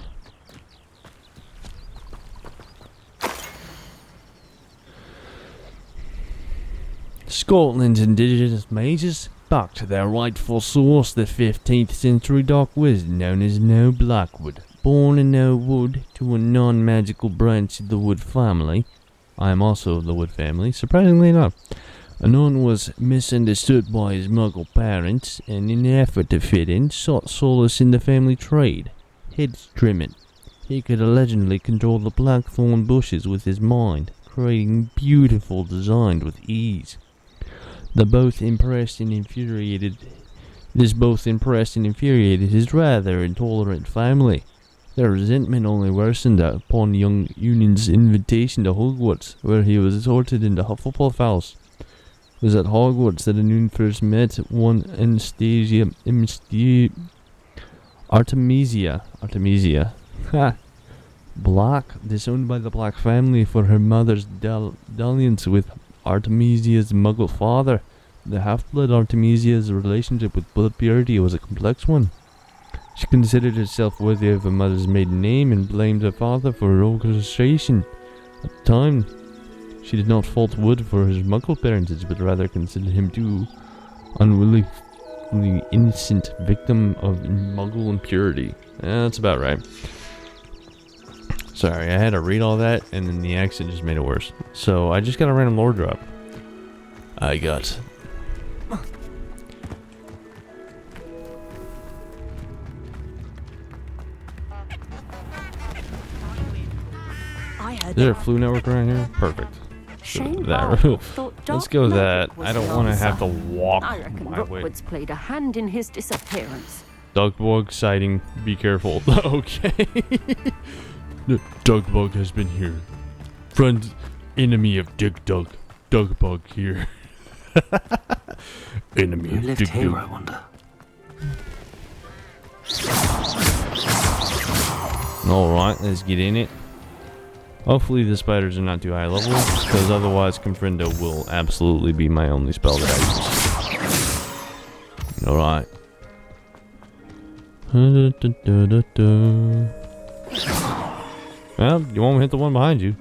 Scotland's indigenous mages, back to their rightful source, the 15th century dark wizard known as NAW Blackwood. Born in NAW Wood to a non-magical branch of the Wood family. I am also of the Wood family, surprisingly enough. Anon was misunderstood by his muggle parents, and in an effort to fit in, sought solace in the family trade, hedge trimming. He could allegedly control the blackthorn bushes with his mind, creating beautiful designs with ease. This both impressed and infuriated his rather intolerant family. Their resentment only worsened upon young Union's invitation to Hogwarts, where he was escorted into Hufflepuff House. It was at Hogwarts that Unun first met one Artemisia. Ha! Black, disowned by the Black family for her mother's dalliance with Artemisia's muggle father. The half-blood Artemisia's relationship with blood purity was a complex one. She considered herself worthy of her mother's maiden name and blamed her father for her orchestration. At the time, she did not fault Wood for his muggle parentage, but rather considered him too unwillingly innocent victim of muggle impurity. That's about right. Sorry, I had to read all that, and then the accent just made it worse. So, I just got a random lore drop. I got... Is there a flu network around here? Perfect. Let's go that. I don't want to have to walk my way. Rookwood's played a hand in his disappearance. Dugbug sighting. Be careful. Okay. Dugbug has been here. Friend, enemy of Dugbug here. Enemy Who of lived here, Dugbug. I wonder? Alright, let's get in it. Hopefully the spiders are not too high level, because otherwise Confrindo will absolutely be my only spell that I use. Alright. Well, you won't hit the one behind you.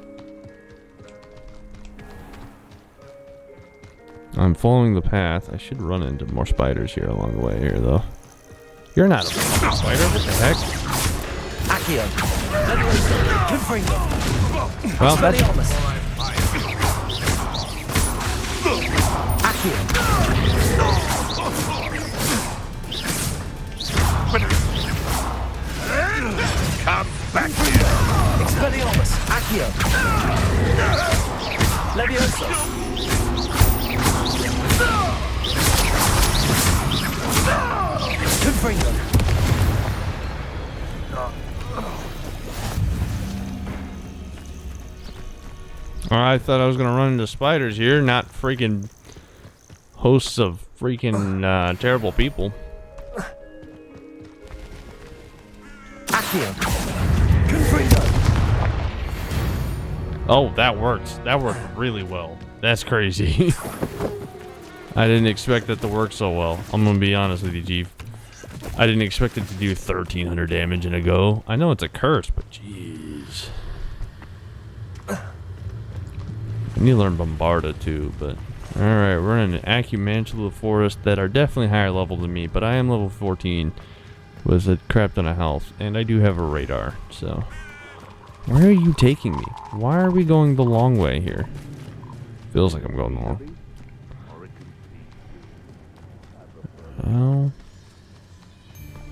I'm following the path. I should run into more spiders here along the way here, though. You're not a spider. What the heck? Accio. Confringo. Well, that's... Accio. Come back here! Expelliarmus. Accio. Levioso. Confringo. I thought I was gonna run into spiders here, not freaking hosts of freaking terrible people. Accio. Confringo. Oh, that worked. That worked really well. That's crazy. I didn't expect that to work so well. I'm gonna be honest with you, Chief. I didn't expect it to do 1,300 damage in a go. I know it's a curse, but jeez. I need to learn Bombarda too, but... Alright, we're in an Acumantula forest that are definitely higher level than me, but I am level 14 with a crap ton of health, and I do have a radar, so... Where are you taking me? Why are we going the long way here? Feels like I'm going wrong. Oh.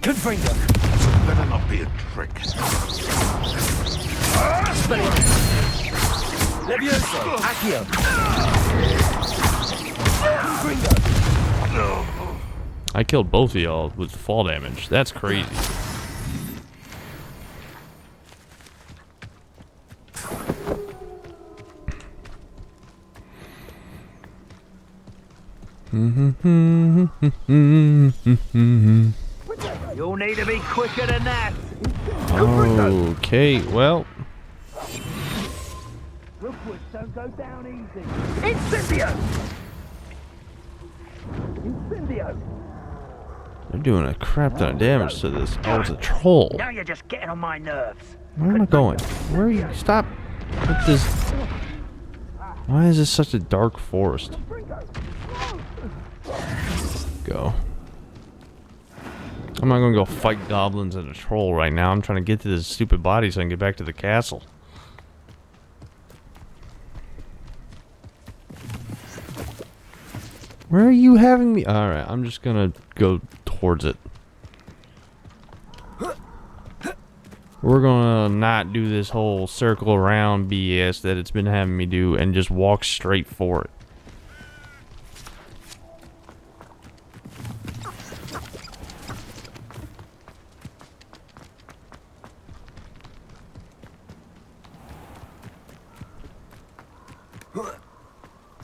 Confringo. Better not be a trick. Levioso. Accio. I killed both of y'all with fall damage. That's crazy. You'll need to be quicker than that. Okay, well. Rookwood don't go down easy. Incendio! Incendio! They're doing a crap ton of damage to this. Oh, it's a troll. Now you're just getting on my nerves. Where am I going? Where are you? Stop with this. Why is this such a dark forest? Go. I'm not gonna go fight goblins and a troll right now. I'm trying to get to this stupid body so I can get back to the castle. Where are you having me? Alright, I'm just gonna go towards it. We're gonna not do this whole circle around BS that it's been having me do and just walk straight for it.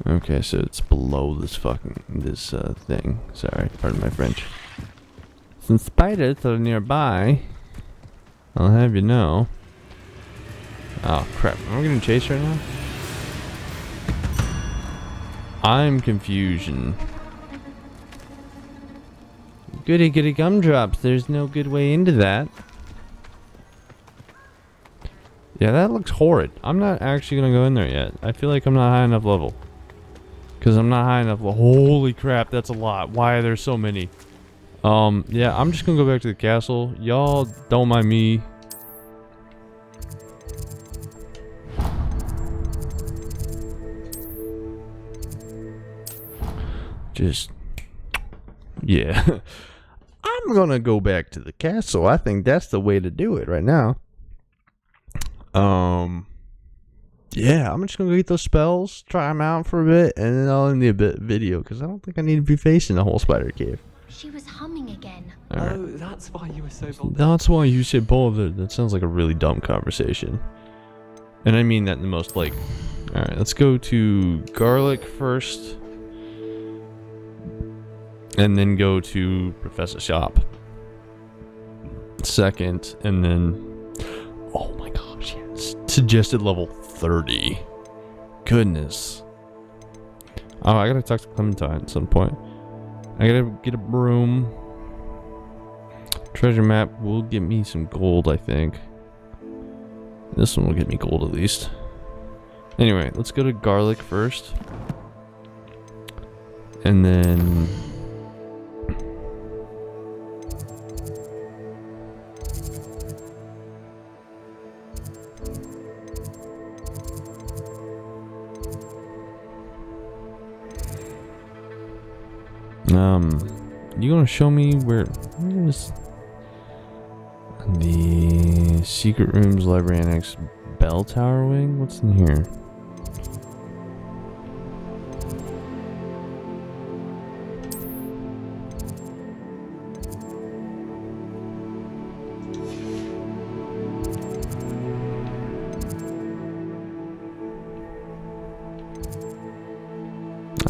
Okay, so it's below this thing. Sorry, pardon my French. Since spiders are nearby, I'll have you know. Oh crap, am I getting chased right now? I'm confusion. Goody goody gumdrops, there's no good way into that. Yeah, that looks horrid. I'm not actually gonna go in there yet. I feel like I'm not high enough level. Because I'm not high enough. Holy crap, that's a lot. Why are there so many? Yeah, I'm just gonna go back to the castle. Y'all don't mind me. Just... yeah. I'm gonna go back to the castle. I think that's the way to do it right now. Yeah, I'm just gonna go get those spells, try them out for a bit, and then I'll end the video because I don't think I need to be facing the whole spider cave. She was humming again. Right. Oh, that's why you were so bold. That's why you said bold. That sounds like a really dumb conversation, and I mean that in the most like. All right, let's go to garlic first, and then go to Professor Shop second, and then. Oh my gosh! Yes, suggested level 30. Goodness. Oh, I gotta talk to Clementine at some point. I gotta get a broom. Treasure map will get me some gold, I think. This one will get me gold at least. Anyway, let's go to garlic first. And then... you gonna show me where is the secret rooms, library annex, bell tower wing? What's in here?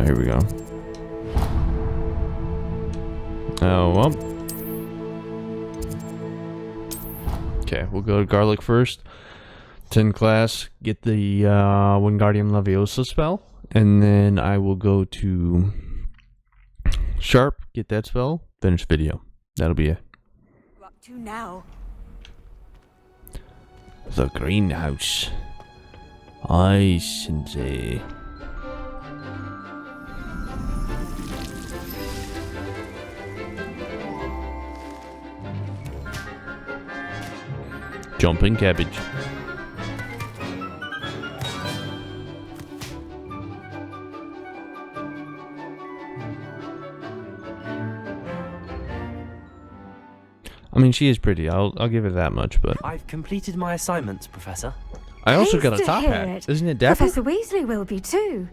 Oh, here we go. Oh, well. Okay, we'll go to garlic first. 10 class, get the Wingardium Leviosa spell, and then I will go to Sharp, get that spell, finish video. That'll be it. Up to now. The greenhouse. Aye, Sensei. Jumping cabbage. I mean, she is pretty. I'll give it that much, but I've completed my assignments, Professor. I also got a Pleased to top hear hat. it. Isn't it dapper? Professor Weasley will be too.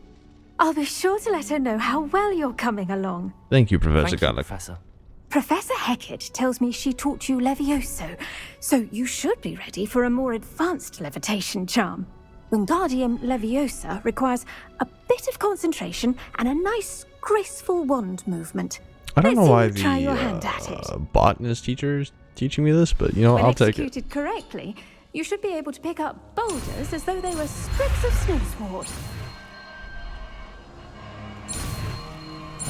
I'll be sure to let her know how well you're coming along. Thank you, Professor Thank you, Garlic. Professor. Professor Hecat tells me she taught you Levioso, so you should be ready for a more advanced levitation charm. Wingardium Leviosa requires a bit of concentration and a nice, graceful wand movement. I don't know Let's see why you try your hand at it. the botanist teacher is teaching me this, but you know, When I'll take it. executed correctly, you should be able to pick up boulders as though they were sprigs of snowsword.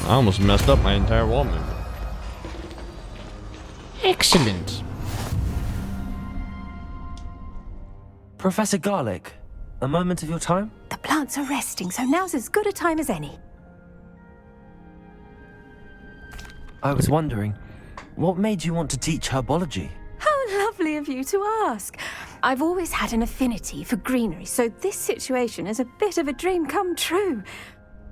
I almost messed up my entire wall movement. Excellent. Professor Garlic, a moment of your time? The plants are resting, so now's as good a time as any. I was wondering, what made you want to teach herbology? How lovely of you to ask. I've always had an affinity for greenery, so this situation is a bit of a dream come true.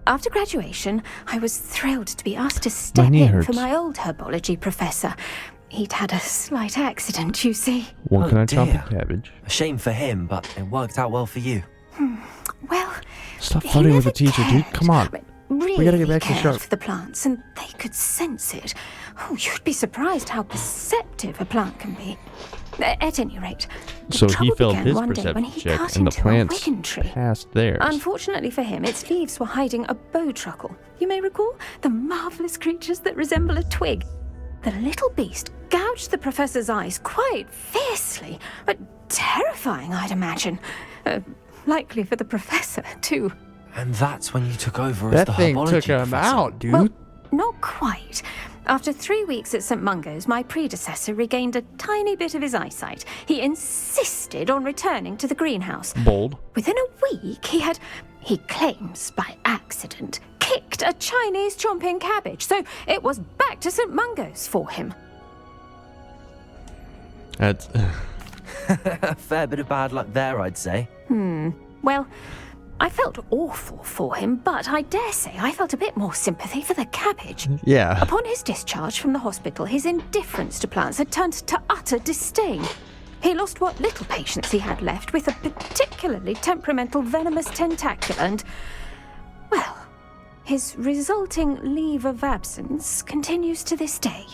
After graduation, I was thrilled to be asked to step knee in hurts. for my old herbology professor. He'd had a slight accident, you see. What can I chop dear. a cabbage? A shame for him, but it worked out well for you. Well, Stop he flirting with never the teacher, dude. cared. Come on. Really gotta get back to cared Sharp. for the plants, and they could sense it. Oh, you'd be surprised how perceptive a plant can be. At any rate, the So he trouble failed began his one day when perception he check, cut and the into a plants wigan tree. passed theirs. Unfortunately for him, its leaves were hiding a bowtruckle. You may recall the marvelous creatures that resemble a twig. The little beast gouged the professor's eyes quite fiercely, but terrifying, I'd imagine. Likely for the professor, too. And that's when you took over as That the thing herbology took him professor. out, dude. Well, not quite. After 3 weeks at St. Mungo's, my predecessor regained a tiny bit of his eyesight. He insisted on returning to the greenhouse. Bold. Within a week, he claims by accident, kicked a Chinese chomping cabbage, so it was back to St. Mungo's for him. That's A fair bit of bad luck there, I'd say. Well, I felt awful for him, but I dare say I felt a bit more sympathy for the cabbage. yeah. Upon his discharge from the hospital, his indifference to plants had turned to utter disdain. He lost what little patience he had left with a particularly temperamental venomous tentacula and, well, his resulting leave of absence continues to this day.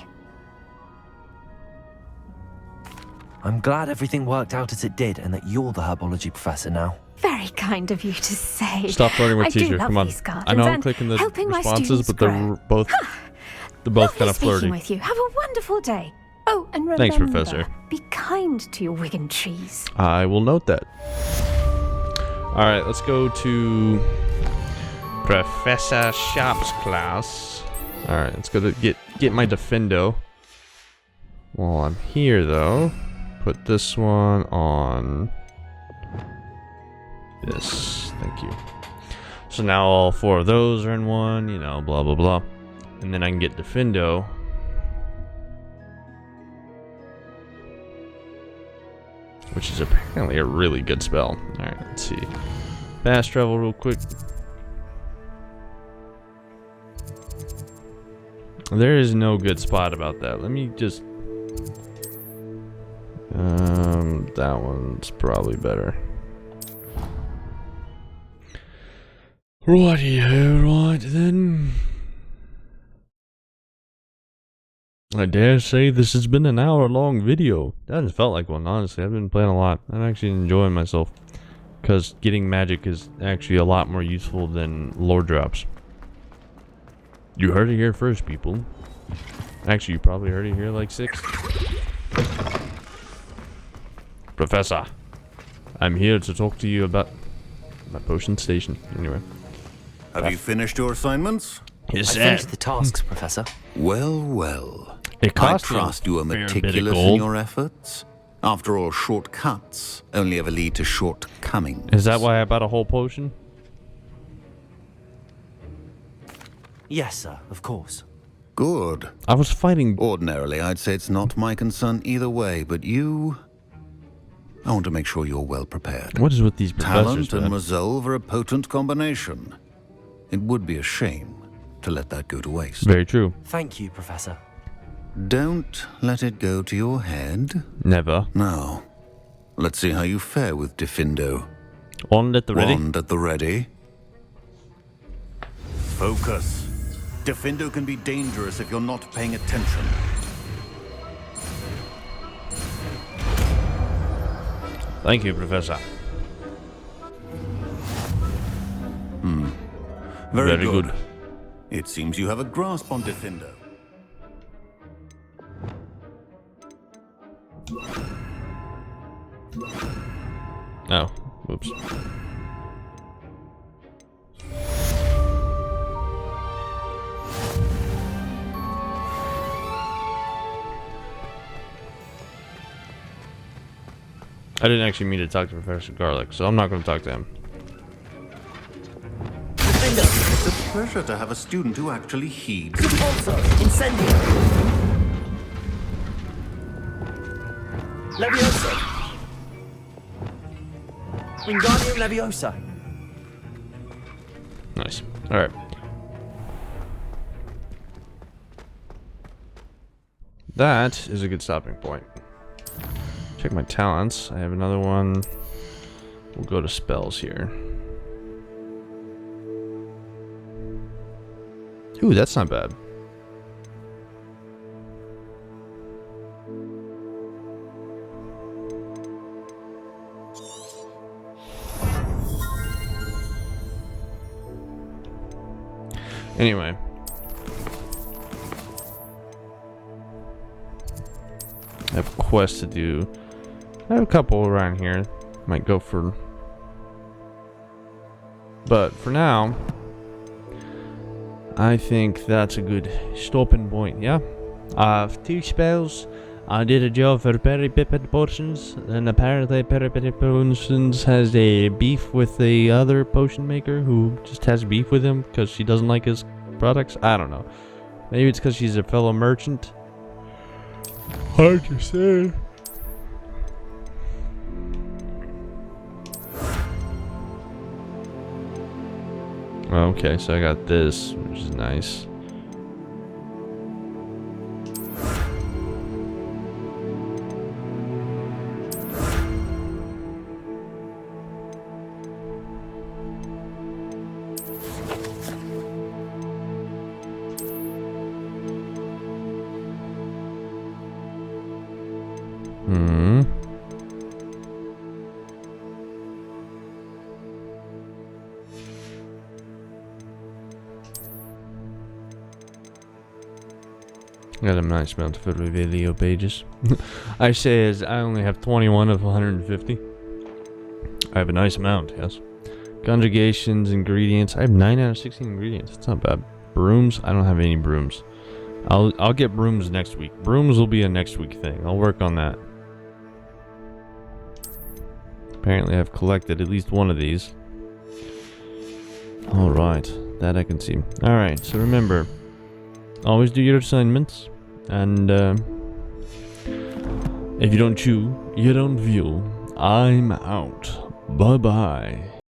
I'm glad everything worked out as it did and that you're the herbology professor now. Very kind of you to say. Stop flirting with I do teacher. love Come on. these gardens I know I'm and clicking the helping my responses, students but they're grow. both Lovely kind of speaking flirty. with you. Have a wonderful day. Oh, and remember, Thanks, Professor. be kind to your wigan trees. I will note that. All right, let's go to Professor Sharp's class. All right, let's go to get my Defendo. While I'm here, though, put this one on this. Thank you. So now all 4 of those are in one, you know, blah, blah, blah. And then I can get Defendo. Which is apparently a really good spell. Alright, let's see. Fast travel real quick. There is no good spot about that. Let me just... that one's probably better. Righty-ho, right then. I dare say this has been an hour-long video. That hasn't felt like one, honestly. I've been playing a lot. I'm actually enjoying myself. Because getting magic is actually a lot more useful than lore drops. You heard it here first, people. Actually, you probably heard it here like 6. Professor, I'm here to talk to you about my potion station. Anyway. Have you finished your assignments? Yes, I sir. finished the tasks, Professor. Well, well. It I cost trust you are a fair bit of meticulous in gold. your efforts. After all, shortcuts only ever lead to shortcomings. Is that why I bought a whole potion? Yes, sir, of course. Good. I was fighting. Ordinarily, I'd say it's not my concern either way, but you... I want to make sure you're well prepared. What is with these professors, Talent and man? resolve are a potent combination. It would be a shame to let that go to waste. Very true. Thank you, Professor. Don't let it go to your head. Never. Now, let's see how you fare with Defindo. Wand at the ready? Wand at the ready. Focus. Defindo can be dangerous if you're not paying attention. Thank you, Professor. Very good. good. It seems you have a grasp on Defindo. Oh, whoops. I didn't actually mean to talk to Professor Garlic, so I'm not going to talk to him. It's a pleasure to have a student who actually heeds. Also, incendio. Leviosa. Wingardium Leviosa. Nice. Alright. That is a good stopping point. Check my talents. I have another one. We'll go to spells here. Ooh, that's not bad. Anyway. I have quests to do. I have a couple around here. Might go for... But for now, I think that's a good stopping point, yeah? I have 2 spells. I did a job for Peripipit Potions, and apparently Peripipit Potions has a beef with the other potion maker who just has beef with him because she doesn't like his products. I don't know. Maybe it's because she's a fellow merchant. Hard to say. Okay, so I got this, which is nice. Got a nice amount of video pages. I say as I only have 21 of 150. I have a nice amount, yes. Conjugations, ingredients. I have 9 out of 16 ingredients. It's not bad. Brooms. I don't have any brooms. I'll get brooms next week. Brooms will be a next week thing. I'll work on that. Apparently I've collected at least one of these. Alright. That I can see. Alright, so remember, always do your assignments, and if you don't chew, you don't feel. I'm out. Bye-bye.